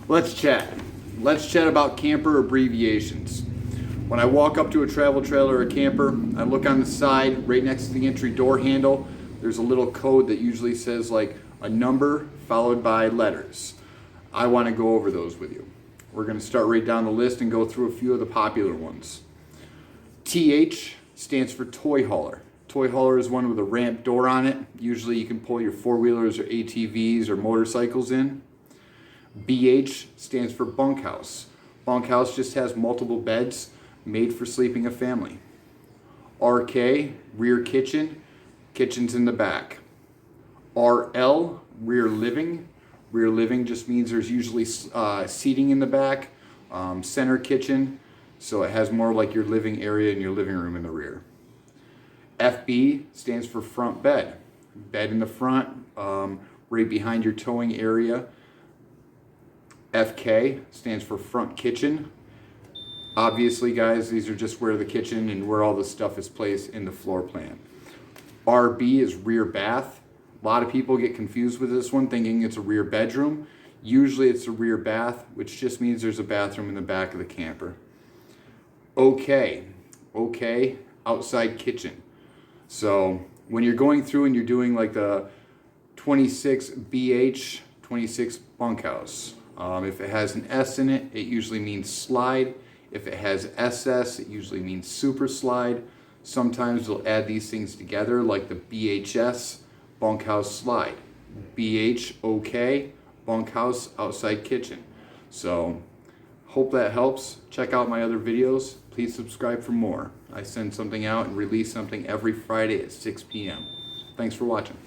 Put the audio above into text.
Let's chat. Let's chat about camper abbreviations. When I walk up to a travel trailer or a camper, I look on the side, right next to the entry door handle, there's a little code that usually says like a number followed by letters. I want to go over those with you. We're going to start right down the list and go through a few of the popular ones. TH stands for toy hauler. Toy hauler is one with a ramp door on it. Usually you can pull your four-wheelers or ATVs or motorcycles in. BH stands for bunkhouse. Bunkhouse just has multiple beds made for sleeping a family. RK, rear kitchen. Kitchen's in the back. RL, rear living. Rear living just means there's usually seating in the back. Center kitchen, so it has more like your living area and your living room in the rear. FB stands for front bed. Bed in the front, right behind your towing area. FK stands for front kitchen. Obviously, guys, these are just where the kitchen and where all the stuff is placed in the floor plan. RB is rear bath. A lot of people get confused with this one, thinking it's a rear bedroom. Usually it's a rear bath, which just means there's a bathroom in the back of the camper. OK, outside kitchen. So when you're going through and you're doing like the 26 BH, 26 bunkhouse, if it has an S in it, it usually means slide. If it has SS, it usually means super slide. Sometimes they'll add these things together like the BHS, bunkhouse slide. BH, OK, bunkhouse, outside kitchen. So hope that helps. Check out my other videos. Please subscribe for more. I send something out and release something every Friday at 6 p.m. Thanks for watching.